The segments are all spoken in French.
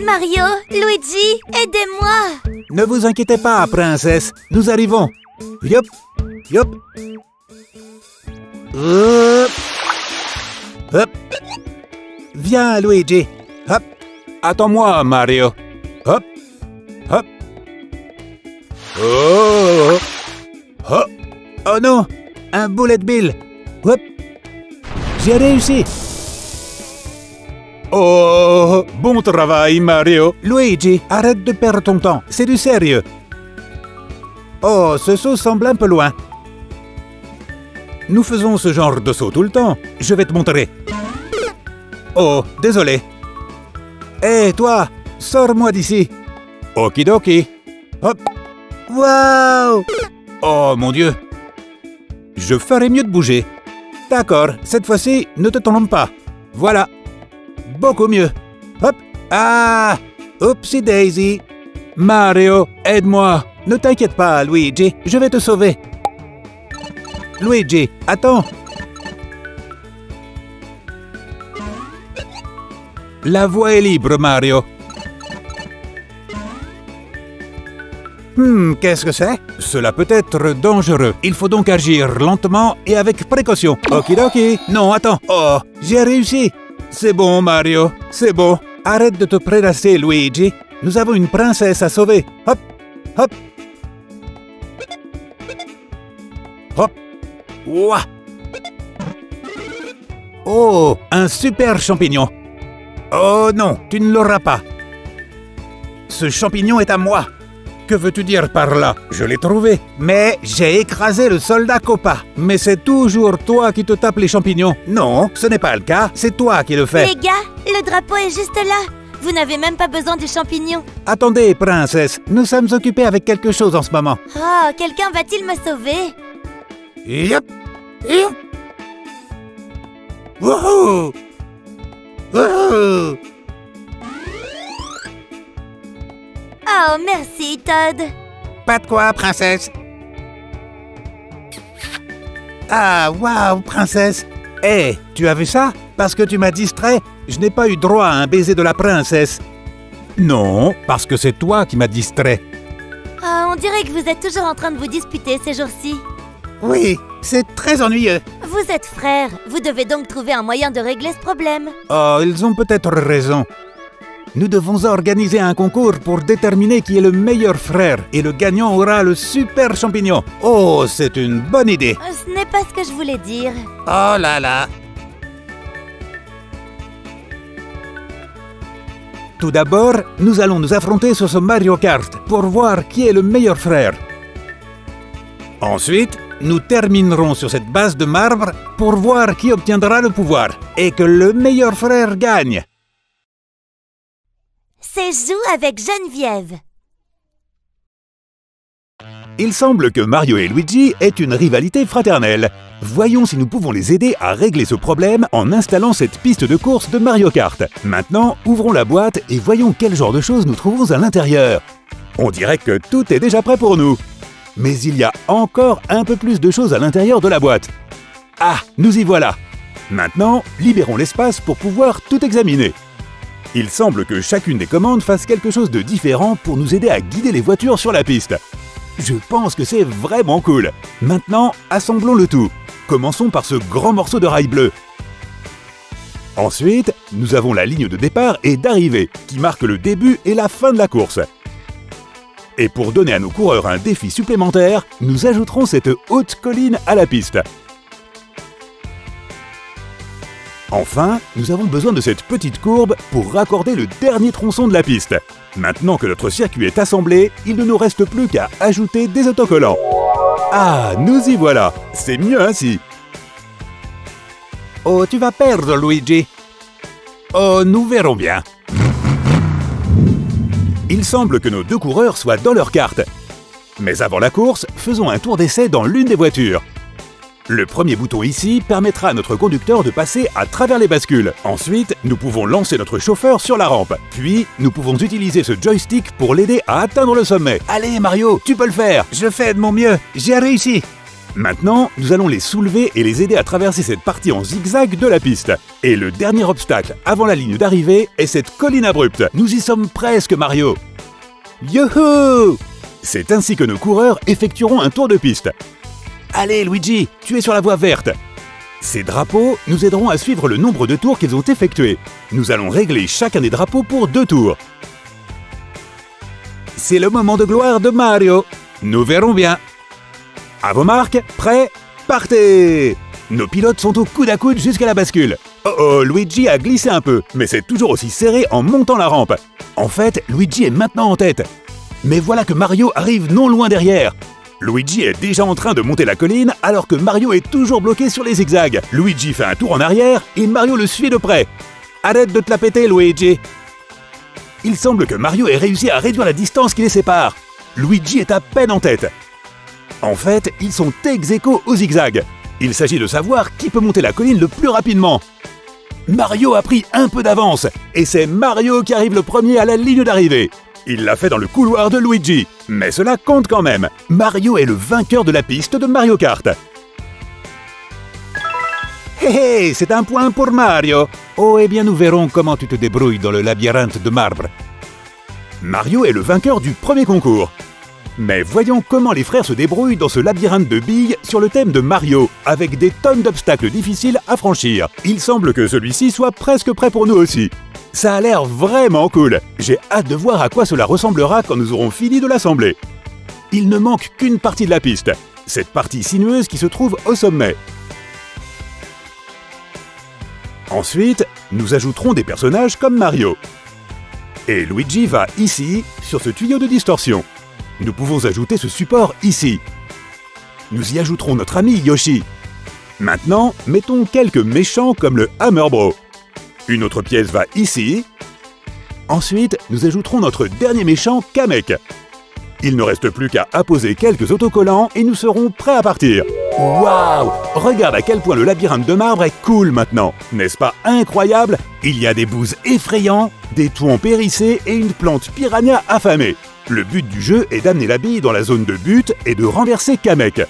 Mario, Luigi, aidez-moi! Ne vous inquiétez pas, princesse. Nous arrivons. Yop, yop. Hop. Hop. Viens, Luigi. Hop. Attends-moi, Mario. Hop. Hop. Oh. Oh. Oh non. Un bullet bill. Hop. J'ai réussi. Oh, bon travail, Mario. Luigi, arrête de perdre ton temps. C'est du sérieux. Oh, ce saut semble un peu loin. Nous faisons ce genre de saut tout le temps. Je vais te montrer. Oh, désolé. Hé, toi, sors-moi d'ici. Okidoki. Hop. Waouh. Oh, mon Dieu. Je ferais mieux de bouger. D'accord, cette fois-ci, ne te trompe pas. Voilà. Beaucoup mieux. Hop. Ah. Oupsie daisy. Mario, aide-moi. Ne t'inquiète pas, Luigi. Je vais te sauver. Luigi, attends. La voie est libre, Mario. Qu'est-ce que c'est? Cela peut être dangereux. Il faut donc agir lentement et avec précaution. Okidoki. Non, attends. Oh, j'ai réussi. C'est bon, Mario. C'est bon. Arrête de te prélasser, Luigi. Nous avons une princesse à sauver. Hop, hop. Hop. Ouah. Oh, un super champignon. Oh non, tu ne l'auras pas. Ce champignon est à moi. Que veux-tu dire par là? Je l'ai trouvé. Mais j'ai écrasé le soldat Koopa. Mais c'est toujours toi qui te tapes les champignons. Non, ce n'est pas le cas. C'est toi qui le fais. Les gars, le drapeau est juste là. Vous n'avez même pas besoin du champignon. Attendez, princesse. Nous sommes occupés avec quelque chose en ce moment. Oh, quelqu'un va-t-il me sauver? Yep. Yep. Wouhou. Wouhou. Oh, merci, Todd. Pas de quoi, princesse. Ah, waouh, princesse. Hé, tu as vu ça? Parce que tu m'as distrait, je n'ai pas eu droit à un baiser de la princesse. Non, parce que c'est toi qui m'as distrait. Oh, on dirait que vous êtes toujours en train de vous disputer ces jours-ci. Oui, c'est très ennuyeux. Vous êtes frères, vous devez donc trouver un moyen de régler ce problème. Oh, ils ont peut-être raison. Nous devons organiser un concours pour déterminer qui est le meilleur frère et le gagnant aura le super champignon. Oh, c'est une bonne idée. Ce n'est pas ce que je voulais dire. Oh là là. Tout d'abord, nous allons nous affronter sur ce Mario Kart pour voir qui est le meilleur frère. Ensuite, nous terminerons sur cette base de marbre pour voir qui obtiendra le pouvoir et que le meilleur frère gagne. C'est Joue avec Geneviève. Il semble que Mario et Luigi aient une rivalité fraternelle. Voyons si nous pouvons les aider à régler ce problème en installant cette piste de course de Mario Kart. Maintenant, ouvrons la boîte et voyons quel genre de choses nous trouvons à l'intérieur. On dirait que tout est déjà prêt pour nous. Mais il y a encore un peu plus de choses à l'intérieur de la boîte. Ah, nous y voilà. Maintenant, libérons l'espace pour pouvoir tout examiner. Il semble que chacune des commandes fasse quelque chose de différent pour nous aider à guider les voitures sur la piste. Je pense que c'est vraiment cool. Maintenant, assemblons le tout. Commençons par ce grand morceau de rail bleu. Ensuite, nous avons la ligne de départ et d'arrivée, qui marque le début et la fin de la course. Et pour donner à nos coureurs un défi supplémentaire, nous ajouterons cette haute colline à la piste. Enfin, nous avons besoin de cette petite courbe pour raccorder le dernier tronçon de la piste. Maintenant que notre circuit est assemblé, il ne nous reste plus qu'à ajouter des autocollants. Ah, nous y voilà! C'est mieux ainsi! Oh, tu vas perdre, Luigi! Oh, nous verrons bien. Il semble que nos deux coureurs soient dans leur carte. Mais avant la course, faisons un tour d'essai dans l'une des voitures. Le premier bouton ici permettra à notre conducteur de passer à travers les bascules. Ensuite, nous pouvons lancer notre chauffeur sur la rampe. Puis, nous pouvons utiliser ce joystick pour l'aider à atteindre le sommet. Allez Mario, tu peux le faire! Je fais de mon mieux, j'ai réussi! Maintenant, nous allons les soulever et les aider à traverser cette partie en zigzag de la piste. Et le dernier obstacle avant la ligne d'arrivée est cette colline abrupte. Nous y sommes presque, Mario. Youhou! C'est ainsi que nos coureurs effectueront un tour de piste. Allez, Luigi, tu es sur la voie verte. Ces drapeaux nous aideront à suivre le nombre de tours qu'ils ont effectués. Nous allons régler chacun des drapeaux pour 2 tours. C'est le moment de gloire de Mario. Nous verrons bien. À vos marques, prêts, partez! Nos pilotes sont au coude à coude jusqu'à la bascule. Oh oh, Luigi a glissé un peu, mais c'est toujours aussi serré en montant la rampe. En fait, Luigi est maintenant en tête. Mais voilà que Mario arrive non loin derrière. Luigi est déjà en train de monter la colline alors que Mario est toujours bloqué sur les zigzags. Luigi fait un tour en arrière et Mario le suit de près. Arrête de te la péter, Luigi. Il semble que Mario ait réussi à réduire la distance qui les sépare. Luigi est à peine en tête. En fait, ils sont ex-aequo au zigzag. Il s'agit de savoir qui peut monter la colline le plus rapidement. Mario a pris un peu d'avance et c'est Mario qui arrive le premier à la ligne d'arrivée. Il l'a fait dans le couloir de Luigi, mais cela compte quand même. Mario est le vainqueur de la piste de Mario Kart. Hé hé, c'est un point pour Mario. Oh, eh bien nous verrons comment tu te débrouilles dans le labyrinthe de marbre. Mario est le vainqueur du premier concours. Mais voyons comment les frères se débrouillent dans ce labyrinthe de billes sur le thème de Mario, avec des tonnes d'obstacles difficiles à franchir. Il semble que celui-ci soit presque prêt pour nous aussi. Ça a l'air vraiment cool. J'ai hâte de voir à quoi cela ressemblera quand nous aurons fini de l'assembler. Il ne manque qu'une partie de la piste, cette partie sinueuse qui se trouve au sommet. Ensuite, nous ajouterons des personnages comme Mario. Et Luigi va ici, sur ce tuyau de distorsion. Nous pouvons ajouter ce support ici. Nous y ajouterons notre ami Yoshi. Maintenant, mettons quelques méchants comme le Hammer Bro. Une autre pièce va ici. Ensuite, nous ajouterons notre dernier méchant, Kamek. Il ne reste plus qu'à apposer quelques autocollants et nous serons prêts à partir. Waouh! Regarde à quel point le labyrinthe de marbre est cool maintenant. N'est-ce pas incroyable? Il y a des bouses effrayants, des thwomps hérissés et une plante piranha affamée. Le but du jeu est d'amener la bille dans la zone de but et de renverser Kamek.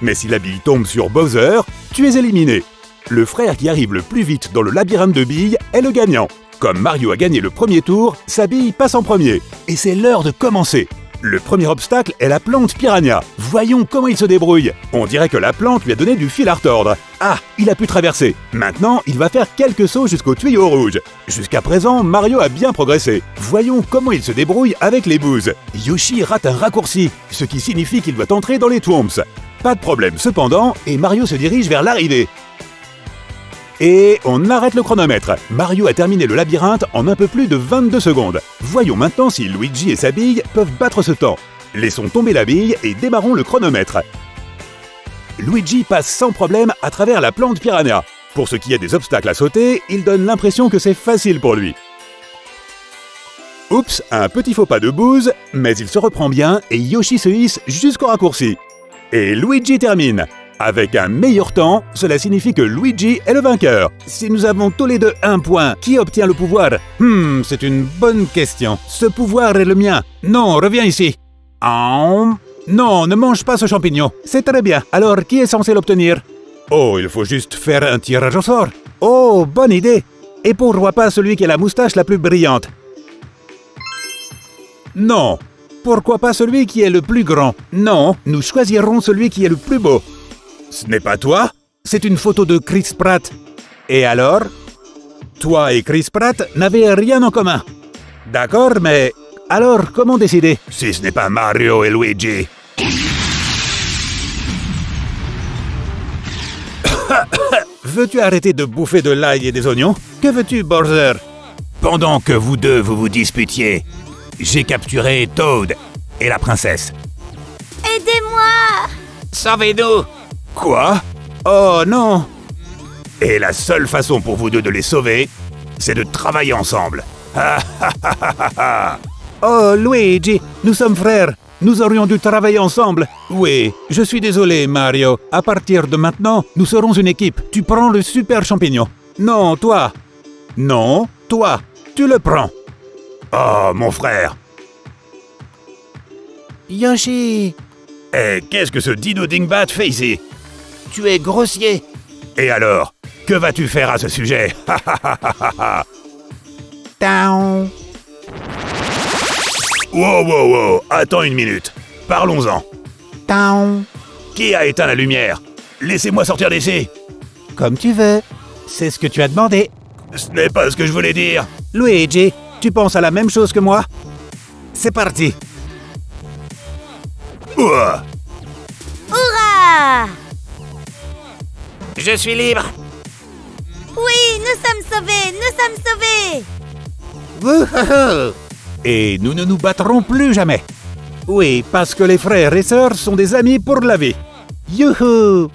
Mais si la bille tombe sur Bowser, tu es éliminé. Le frère qui arrive le plus vite dans le labyrinthe de billes est le gagnant. Comme Mario a gagné le premier tour, sa bille passe en premier. Et c'est l'heure de commencer. Le premier obstacle est la plante piranha. Voyons comment il se débrouille. On dirait que la plante lui a donné du fil à retordre. Ah, il a pu traverser. Maintenant, il va faire quelques sauts jusqu'au tuyau rouge. Jusqu'à présent, Mario a bien progressé. Voyons comment il se débrouille avec les bouses. Yoshi rate un raccourci, ce qui signifie qu'il doit entrer dans les thwomps. Pas de problème cependant, et Mario se dirige vers l'arrivée. Et on arrête le chronomètre. Mario a terminé le labyrinthe en un peu plus de 22 secondes. Voyons maintenant si Luigi et sa bille peuvent battre ce temps. Laissons tomber la bille et démarrons le chronomètre. Luigi passe sans problème à travers la plante piranha. Pour ce qui est des obstacles à sauter, il donne l'impression que c'est facile pour lui. Oups, un petit faux pas de bouse, mais il se reprend bien et Yoshi se hisse jusqu'au raccourci. Et Luigi termine. Avec un meilleur temps, cela signifie que Luigi est le vainqueur. Si nous avons tous les deux un point, qui obtient le pouvoir? C'est une bonne question. Ce pouvoir est le mien. Non, reviens ici. Non, ne mange pas ce champignon. C'est très bien. Alors, qui est censé l'obtenir? Oh, il faut juste faire un tirage au sort. Oh, bonne idée. Et pourquoi pas celui qui a la moustache la plus brillante? Non. Pourquoi pas celui qui est le plus grand? Non, nous choisirons celui qui est le plus beau. Ce n'est pas toi? C'est une photo de Chris Pratt. Et alors? Toi et Chris Pratt n'avez rien en commun. D'accord, mais alors comment décider? Si ce n'est pas Mario et Luigi. Veux-tu arrêter de bouffer de l'ail et des oignons? Que veux-tu, Bowser? Pendant que vous deux vous disputiez, j'ai capturé Toad et la princesse. Aidez-moi! Sauvez-nous! Quoi? Oh non! Et la seule façon pour vous deux de les sauver, c'est de travailler ensemble. Oh, Luigi, nous sommes frères. Nous aurions dû travailler ensemble. Oui, je suis désolé, Mario. À partir de maintenant, nous serons une équipe. Tu prends le super champignon. Non, toi. Non, toi. Tu le prends. Oh, mon frère. Yoshi! Eh, qu'est-ce que ce dino dingbat fait ici? Tu es grossier. Et alors? Que vas-tu faire à ce sujet? Down. Wow, attends une minute. Parlons-en. Down. Qui a éteint la lumière? Laissez-moi sortir d'ici. Comme tu veux. C'est ce que tu as demandé. Ce n'est pas ce que je voulais dire. Luigi, tu penses à la même chose que moi? C'est parti. Ouah. Hurrah! Je suis libre. Oui, nous sommes sauvés! Nous sommes sauvés! Wouhou. Et nous ne nous battrons plus jamais. Oui, parce que les frères et sœurs sont des amis pour la vie. Youhou!